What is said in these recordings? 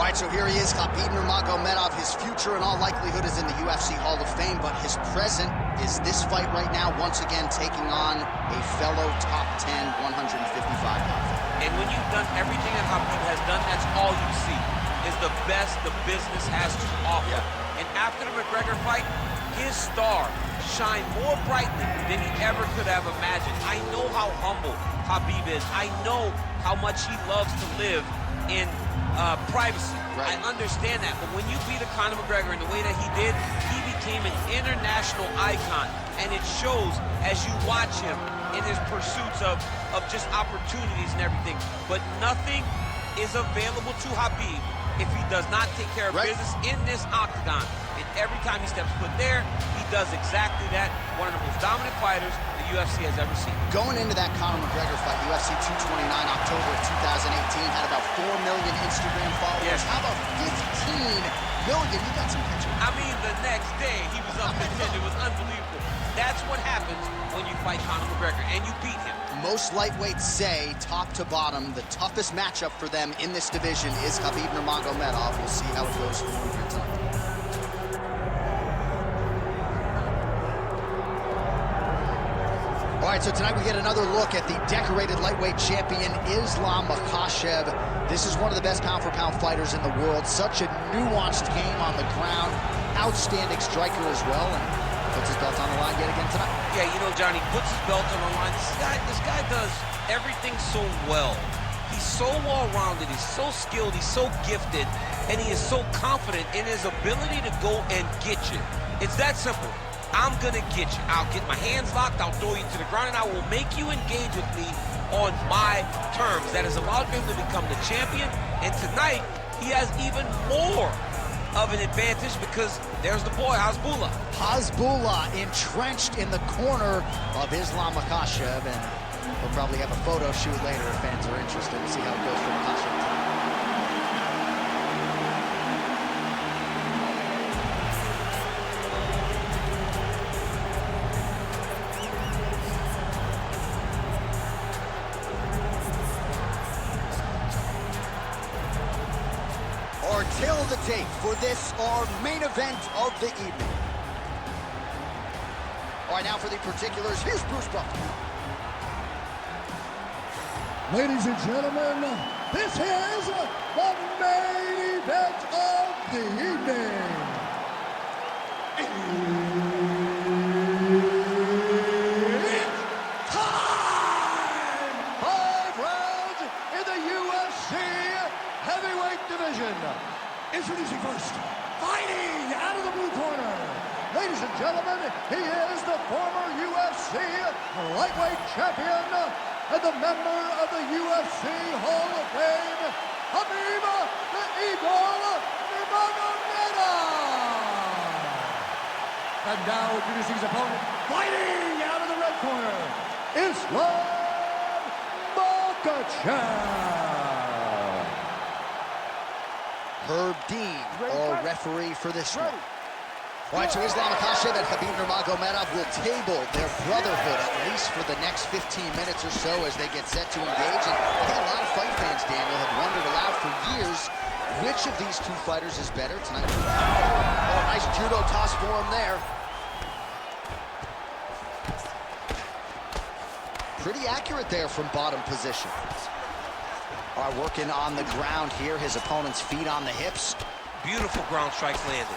All right, so here he is, Khabib Nurmagomedov. His future in all likelihood is in the UFC Hall of Fame, but his present is this fight right now, once again taking on a fellow top 10, 155-pound fighter. And when you've done everything that Khabib has done, that's all you see, is the best the business has to offer. Yeah. And after the McGregor fight, his star shined more brightly than he ever could have imagined. I know how humble Khabib is. I know how much he loves to live in privacy. Right. I understand that, but when you beat Conor McGregor in the way that he did, he became an international icon, and it shows as you watch him in his pursuits of just opportunities and everything. But nothing is available to Khabib if he does not take care of business in this octagon. And every time he steps foot there, he does exactly that. One of the most dominant fighters the UFC has ever seen. Going into that Conor McGregor fight, UFC 229, October of 2018, had about 4 million Instagram followers. Yes. How about 15 million? You got some pictures. I mean, the next day, he was up in 10. It was unbelievable. That's what happens when you fight Conor McGregor, and you beat him. Most lightweights say, top to bottom, the toughest matchup for them in this division is Khabib Nurmagomedov. We'll see how it goes for him here tonight. All right, so tonight we get another look at the decorated lightweight champion, Islam Makhachev. This is one of the best pound-for-pound fighters in the world. Such a nuanced game on the ground. Outstanding striker as well, and puts his belt on the line yet again tonight. Yeah, you know, Johnny, puts his belt on the line. This guy does everything so well. He's so well-rounded, he's so skilled, he's so gifted, and he is so confident in his ability to go and get you. It's that simple. I'm gonna get you. I'll get my hands locked, I'll throw you to the ground, and I will make you engage with me on my terms. That has allowed him to become the champion, and tonight, he has even more of an advantage because there's the boy, Hasbullah. Hasbullah entrenched in the corner of Islam Makhachev, and we'll probably have a photo shoot later if fans are interested to see how it goes for Makhachev. Our tail of the tape for this, our main event of the evening. All right, now for the particulars, here's Bruce Buffer. Ladies and gentlemen, this is the main event of the evening. It's time! 5 rounds in the UFC heavyweight division. Introducing first, fighting out of the blue corner. Ladies and gentlemen, he is the former UFC lightweight champion and the member of the UFC Hall of Fame, Khabib the Eagle Nurmagomedov. And now introducing his opponent, fighting out of the red corner, Islam Makhachev. Herb Dean, our referee for this one. All right, so Islam Makhachev and Khabib Nurmagomedov will table their brotherhood at least for the next 15 minutes or so as they get set to engage. And I think a lot of fight fans, Daniel, have wondered aloud for years which of these two fighters is better tonight. Oh, nice judo toss for him there. Pretty accurate there from bottom position. All right, working on the ground here, his opponent's feet on the hips. Beautiful ground strikes landed.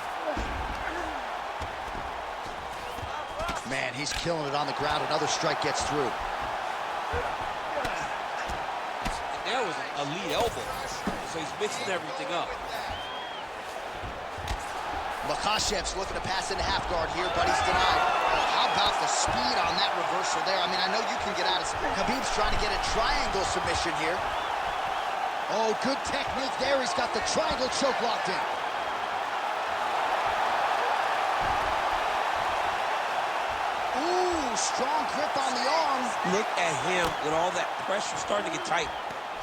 Man, he's killing it on the ground. Another strike gets through. And there was a lead elbow, so he's mixing everything up. Makhachev's looking to pass into half guard here, but he's denied. Oh, how about the speed on that reversal there? I mean, I know you can get out of... Khabib's trying to get a triangle submission here. Oh, good technique there. He's got the triangle choke locked in. Ooh, strong grip on the arm. Look at him with all that pressure starting to get tight.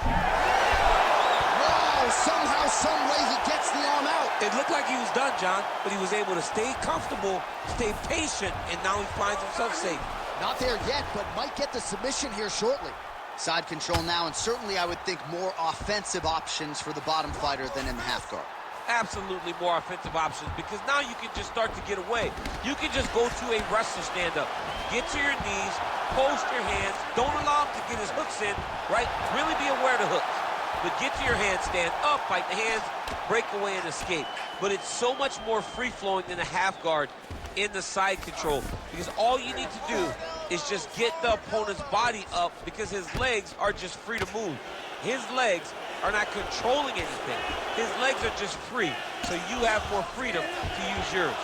Wow, somehow, some way he gets the arm out. It looked like he was done, John, but he was able to stay comfortable, stay patient, and now he finds himself safe. Not there yet, but might get the submission here shortly. Side control now, and certainly I would think more offensive options for the bottom fighter than in the half guard. Absolutely more offensive options, because now you can just start to get away. You can just go to a wrestler stand-up. Get to your knees, post your hands, don't allow him to get his hooks in, right? Really be aware of the hooks. But get to your hands, stand up, fight the hands, break away and escape. But it's so much more free-flowing than a half guard in the side control, because all you need to do is just get the opponent's body up, because his legs are just free to move. His legs are not controlling anything. His legs are just free, so you have more freedom to use yours.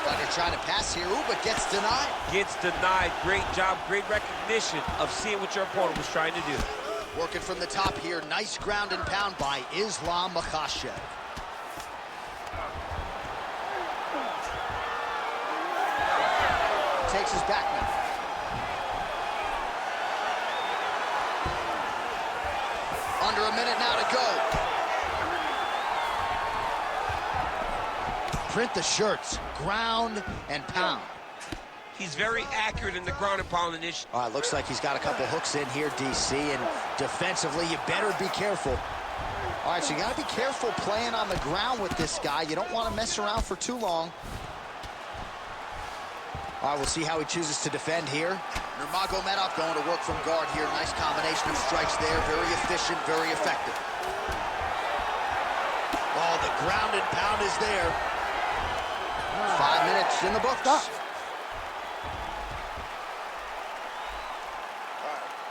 Fighter trying to pass here, ooh, but gets denied. Gets denied. Great job, great recognition of seeing what your opponent was trying to do. Working from the top here, nice ground and pound by Makhachev. Takes his back now. Under a minute now to go. Print the shirts, ground and pound. He's very accurate in the ground and pound initiative. All right, looks like he's got a couple hooks in here, DC, and defensively, you better be careful. All right, so you gotta be careful playing on the ground with this guy. You don't want to mess around for too long. All right, we'll see how he chooses to defend here. Nurmagomedov going to work from guard here. Nice combination of strikes there. Very efficient, very effective. Oh, the ground and pound is there. 5 minutes in the books. Stop.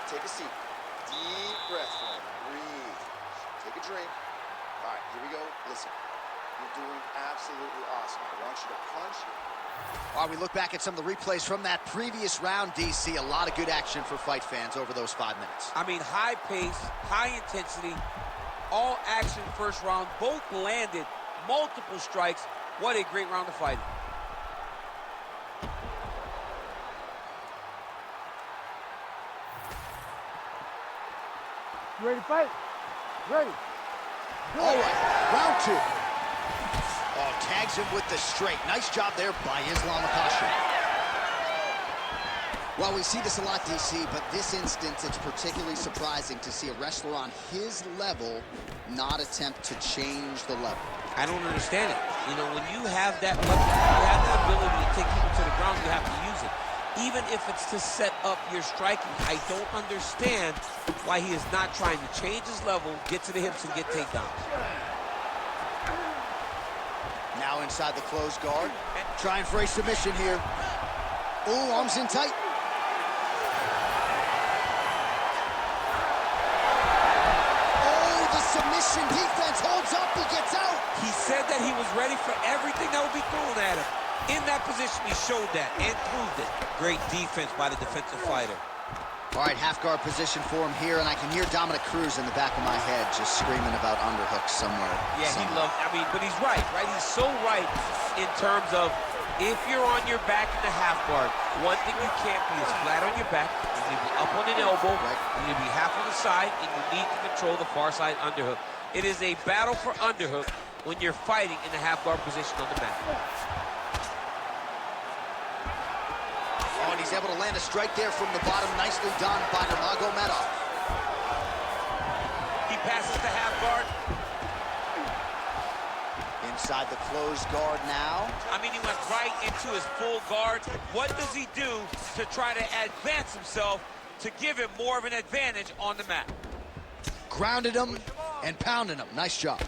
Take a seat. Deep breath, friend. Breathe. Take a drink. All right, here we go. Listen, you're doing absolutely awesome. I want you to punch. All right, we look back at some of the replays from that previous round, DC. A lot of good action for fight fans over those 5 minutes. I mean, high pace, high intensity, all action first round. Both landed multiple strikes. What a great round of fighting. You ready to fight? Ready. All right, round 2. Oh, tags him with the straight. Nice job there by Makhachev. Well, we see this a lot, DC, but this instance, it's particularly surprising to see a wrestler on his level not attempt to change the level. I don't understand it. You know, when you have that weapon, you have the ability to take people to the ground, you have to use it. Even if it's to set up your striking, I don't understand why he is not trying to change his level, get to the hips, and get takedowns. Now inside the closed guard, trying for a submission here. Ooh, arms in tight. Oh, the submission defense holds up, he gets out. He said that he was ready for everything that would be thrown at him. In that position, he showed that and proved it. Great defense by the defensive fighter. All right, half guard position for him here, and I can hear Dominic Cruz in the back of my head just screaming about underhooks somewhere. Yeah, he loved, I mean, but he's right? He's so right in terms of if you're on your back in the half guard, one thing you can't be is flat on your back. You need to be up on an elbow. Right. You need to be half on the side, and you need to control the far side underhook. It is a battle for underhook when you're fighting in the half guard position on the mat. Oh, and he's able to land a strike there from the bottom. Nicely done by Nurmagomedov. He passes the half guard. Inside the closed guard now. I mean, he went right into his full guard. What does he do to try to advance himself to give him more of an advantage on the mat? Grounded him and pounded him. Nice job.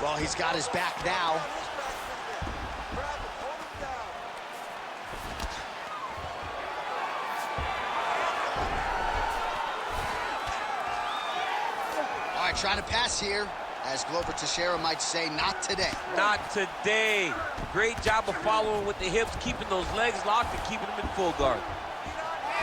Well, he's got his back now. All right, trying to pass here. As Glover Teixeira might say, not today. Not today. Great job of following with the hips, keeping those legs locked and keeping them in full guard.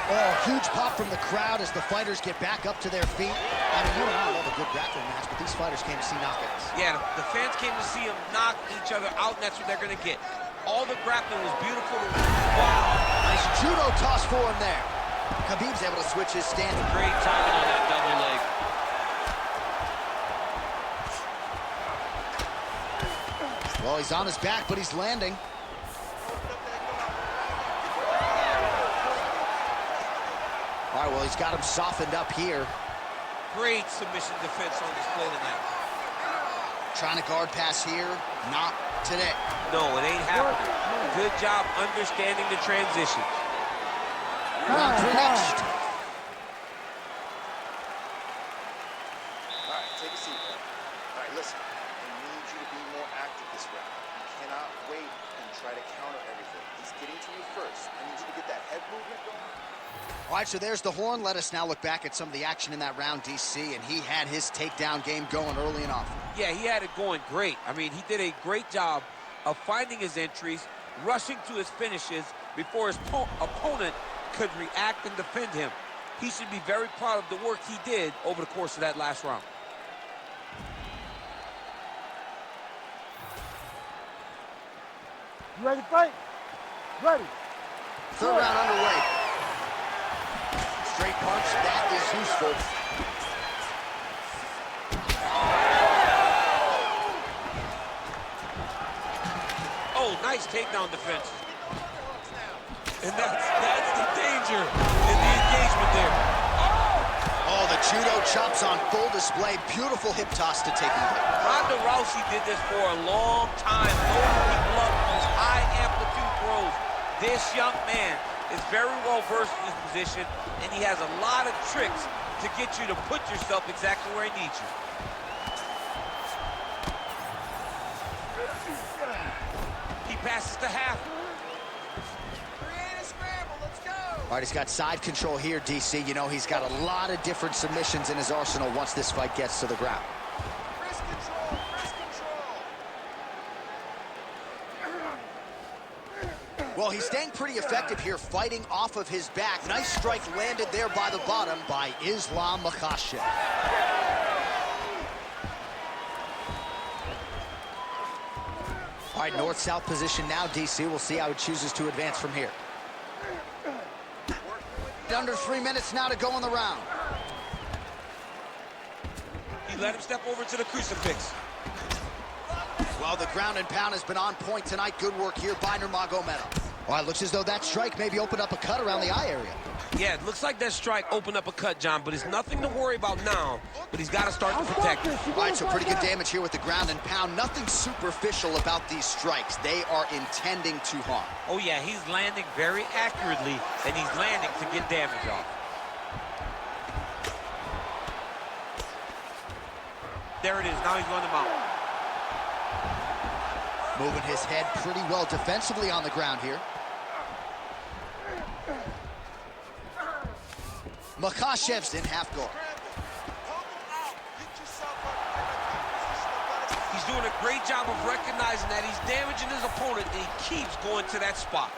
Oh, huge pop from the crowd as the fighters get back up to their feet. I mean, you and I love a good grappling match, but these fighters came to see knockouts. Yeah, the fans came to see them knock each other out, and that's what they're going to get. All the grappling was beautiful. Wow, nice judo toss for him there. Khabib's able to switch his stance. Great timing on that double leg. Well, he's on his back, but he's landing. All right, well, he's got him softened up here. Great submission defense on display tonight. Trying to guard pass here, not today. No, it ain't happening. Good job understanding the transition. Round 3 next. All right, take a seat, man. All right, listen. I need you to be more active this round. You cannot wait and try to counter everything. He's getting to you first. I need you to get that head movement going. All right, so there's the horn. Let us now look back at some of the action in that round, DC, and he had his takedown game going early and often. Yeah, he had it going great. I mean, he did a great job of finding his entries, rushing to his finishes before his opponent could react and defend him. He should be very proud of the work he did over the course of that last round. You ready to fight? Ready. Third round underway. Straight punch, that is useful. Oh, nice takedown defense. And that's the danger in the engagement there. Oh, the judo chops on full display. Beautiful hip toss to take him down. Ronda Rousey did this for a long time. Loading people up with those high amplitude throws. This young man is very well versed in this position, and he has a lot of tricks to get you to put yourself exactly where he needs you. He passes to half. Create a scramble. Let's go. All right, he's got side control here, DC. You know, he's got a lot of different submissions in his arsenal once this fight gets to the ground. Wrist control. Wrist control. Well, he's staying pretty effective here, fighting off of his back. Nice strike landed there by the bottom by Islam Makhachev. All right, north-south position now, DC. We'll see how he chooses to advance from here. Under 3 minutes now to go in the round. He let him step over to the crucifix. Well, the ground and pound has been on point tonight. Good work here by Nurmagomedov. All right, looks as though that strike maybe opened up a cut around the eye area. Yeah, it looks like that strike opened up a cut, John, but it's nothing to worry about now, but he's got to start to protect it. All right, so pretty good damage here with the ground and pound. Nothing superficial about these strikes. They are intending to harm. Oh, yeah, he's landing very accurately, and he's landing to get damage off. There it is. Now he's running him out. Moving his head pretty well defensively on the ground here. Makhachev's in half guard. He's doing a great job of recognizing that he's damaging his opponent, and he keeps going to that spot.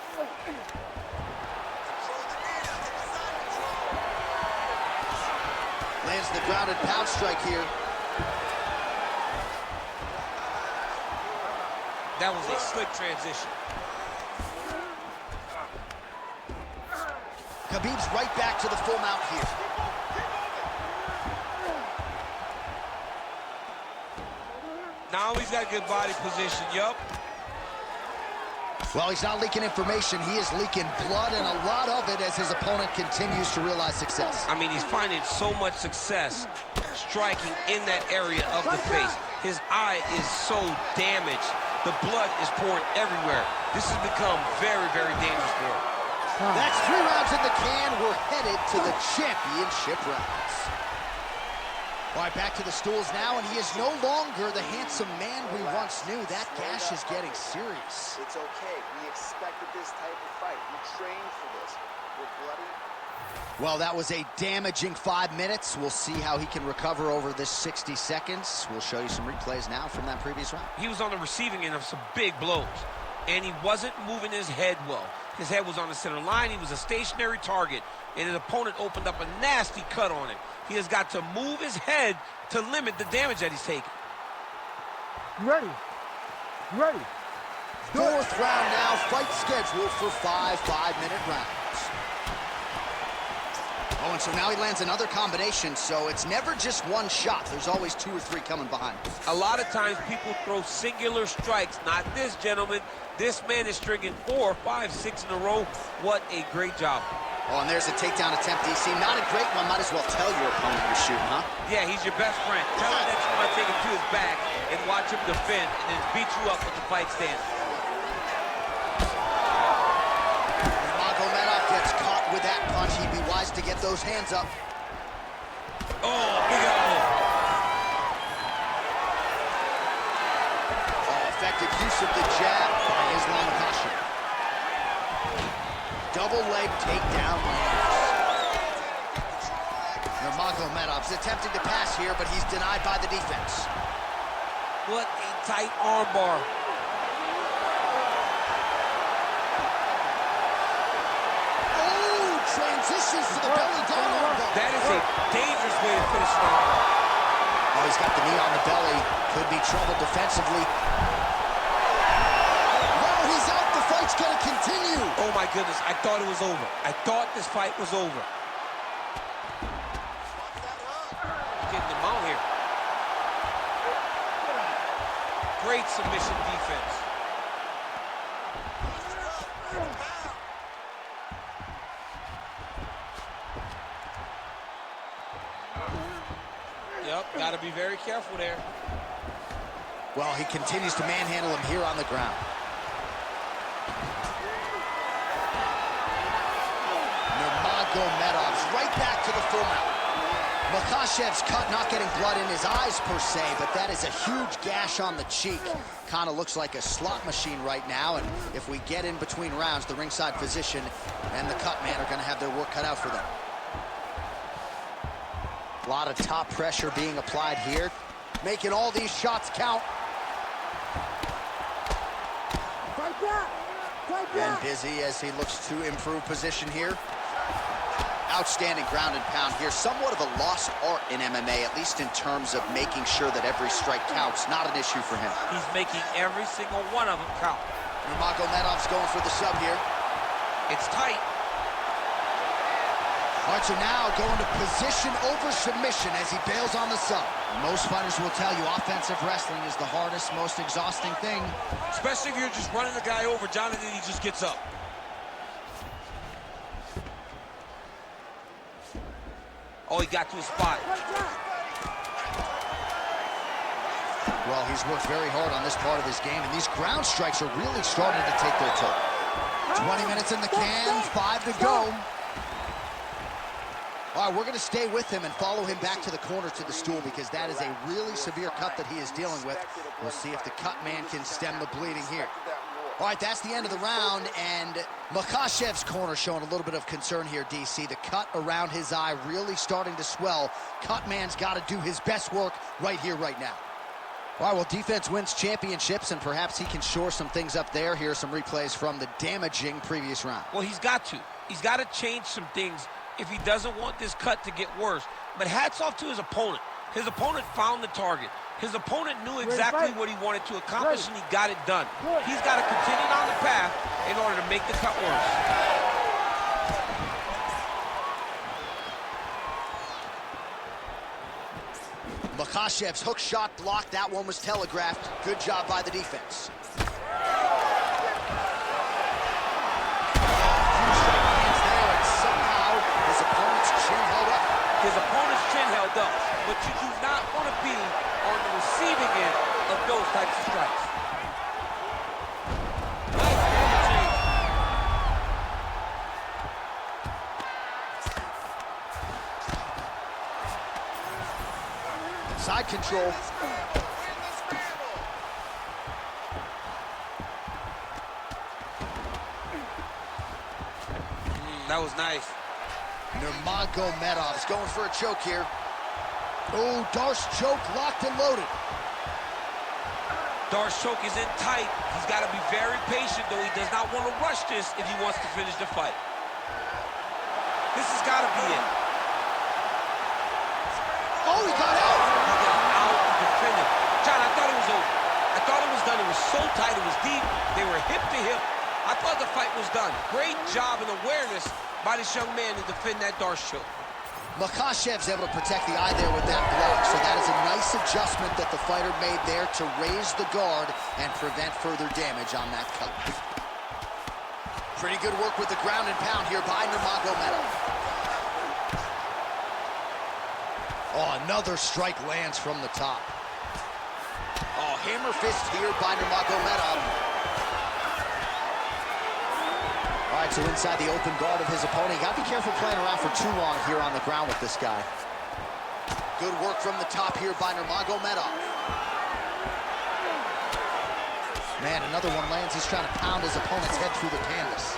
Lands the ground and pound strike here. That was a slick transition. Khabib's right back to the full mount here. Now he's got good body position, yup. Well, he's not leaking information. He is leaking blood, and a lot of it as his opponent continues to realize success. I mean, he's finding so much success striking in that area of the face. His eye is so damaged. The blood is pouring everywhere. This has become very, very dangerous for him. That's 3 rounds in the can. We're headed to the championship rounds. All right, back to the stools now, and he is no longer the handsome man we once knew. That gash is getting serious. It's okay. We expected this type of fight. We trained for this. We're bloody. Well, that was a damaging 5 minutes. We'll see how he can recover over this 60 seconds. We'll show you some replays now from that previous round. He was on the receiving end of some big blows, and he wasn't moving his head well. His head was on the center line. He was a stationary target, and his opponent opened up a nasty cut on him. He has got to move his head to limit the damage that he's taking. Ready. Ready. Fourth round now. Fight scheduled for 5 5-minute rounds. Oh, and so now he lands another combination, so it's never just one shot. There's always 2 or 3 coming behind. A lot of times people throw singular strikes. Not this gentleman. This man is stringing 4, 5, 6 in a row. What a great job. Oh, and there's a takedown attempt, DC. Not a great one. Might as well tell your opponent you're shooting, huh? Yeah, he's your best friend. Tell him that you want to take him to his back and watch him defend and then beat you up when the fight stands. Nurmagomedov gets caught with that punch. He'd be wise to get those hands up. Oh, big elbow. Oh, effective use of the jab by Makhachev. Double leg takedown lands. Nurmagomedov's attempting to pass here, but he's denied by the defense. What a tight armbar. Oh, transitions to the belly down armbar. That is a dangerous way to finish an armbar. Oh, he's got the knee on the belly. Could be trouble defensively. He's out. The fight's going to continue. Oh, my goodness. I thought it was over. I thought this fight was over. Getting him out here. Great submission defense. Yep, got to be very careful there. Well, he continues to manhandle him here on the ground. Nurmagomedov's right back to the full mount. Makhachev's cut, not getting blood in his eyes per se, but that is a huge gash on the cheek. Kind of looks like a slot machine right now, and if we get in between rounds, the ringside physician and the cut man are going to have their work cut out for them. A lot of top pressure being applied here, making all these shots count. And busy as he looks to improve position here. Outstanding ground and pound here. Somewhat of a lost art in MMA, at least in terms of making sure that every strike counts. Not an issue for him. He's making every single one of them count. Nurmagomedov's going for the sub here. It's tight. All right, so now going to position over submission as he bails on the sub. Most fighters will tell you offensive wrestling is the hardest, most exhausting thing. Especially if you're just running the guy over, Jonathan, he just gets up. Oh, he got to a spot. Well, he's worked very hard on this part of his game, and these ground strikes are really starting to take their toll. 20 minutes in the can, 5 to go. All right, we're going to stay with him and follow him back to the corner to the stool because that is a really severe cut that he is dealing with. We'll see if the cut man can stem the bleeding here. All right, that's the end of the round, and Makhachev's corner showing a little bit of concern here, DC. The cut around his eye really starting to swell. Cut man's got to do his best work right here, right now. All right, well, defense wins championships, and perhaps he can shore some things up there. Here are some replays from the damaging previous round. Well, he's got to. He's got to change some things if he doesn't want this cut to get worse. But hats off to his opponent. His opponent found the target. His opponent knew exactly what he wanted to accomplish, and he got it done. He's got to continue down the path in order to make the cut worse. Makhachev's hook shot blocked. That one was telegraphed. Good job by the defense. His opponent's chin held up, but you do not want to be on the receiving end of those types of strikes. Nice change. Side control. That was nice. Nurmagomedov is going for a choke here. Oh, Darce choke locked and loaded. Darce choke is in tight. He's got to be very patient, though. He does not want to rush this if he wants to finish the fight. This has got to be it. Oh, he got out. He got out and defended. John, I thought it was over. I thought it was done. It was so tight. It was deep. They were hip to hip. I thought the fight was done. Great job and awareness by this young man to defend that Darce choke. Makhachev's able to protect the eye there with that block, so that is a nice adjustment that the fighter made there to raise the guard and prevent further damage on that cut. Pretty good work with the ground and pound here by Nurmagomedov. Oh, another strike lands from the top. Oh, hammer fist here by Nurmagomedov. All right, so inside the open guard of his opponent. You gotta be careful playing around for too long here on the ground with this guy. Good work from the top here by Nurmagomedov. Man, another one lands. He's trying to pound his opponent's head through the canvas.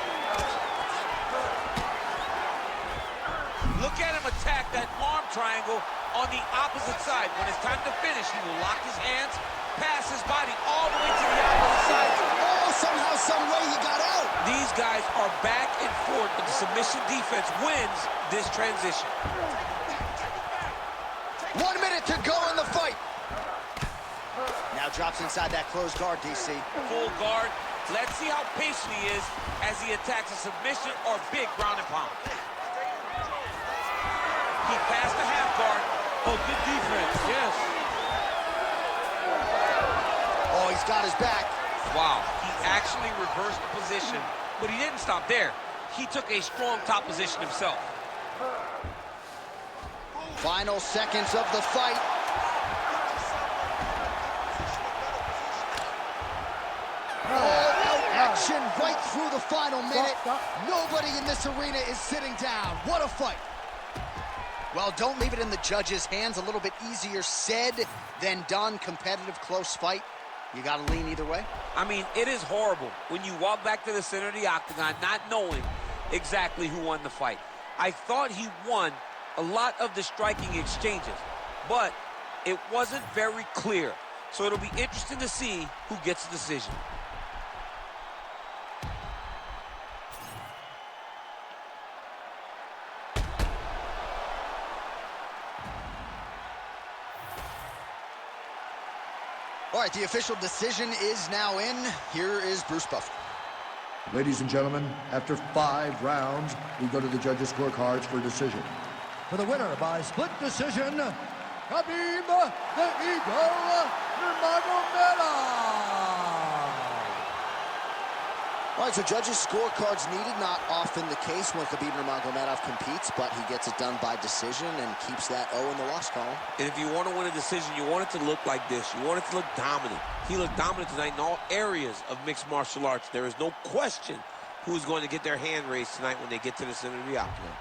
Look at him attack that arm triangle on the opposite side. When it's time to finish, he will lock his hands, pass his body all the way to the opposite side. Oh, somehow, some way he got out. These guys are back and forth, but the submission defense wins this transition. 1 minute to go in the fight. Now drops inside that closed guard, DC. Full guard. Let's see how patient he is as he attacks a submission or big ground and pound. He passed the half guard. Oh, good defense, yes. Oh, he's got his back. Wow, he actually reversed the position, but he didn't stop there. He took a strong top position himself. Final seconds of the fight. All-out action right through the final minute. Nobody in this arena is sitting down. What a fight. Well, don't leave it in the judges' hands. A little bit easier said than done. Competitive, close fight. You got to lean either way. I mean, it is horrible when you walk back to the center of the octagon not knowing exactly who won the fight. I thought he won a lot of the striking exchanges, but it wasn't very clear. So it'll be interesting to see who gets the decision. All right, the official decision is now in. Here is Bruce Buffer. Ladies and gentlemen, after 5 rounds, we go to the judges' scorecards for decision. For the winner by split decision, Khabib the Eagle Nurmagomedov. All right, so judges' scorecards needed. Not often the case when Khabib Nurmagomedov competes, but he gets it done by decision and keeps that O in the loss column. And if you want to win a decision, you want it to look like this. You want it to look dominant. He looked dominant tonight in all areas of mixed martial arts. There is no question who's going to get their hand raised tonight when they get to the center of the octagon.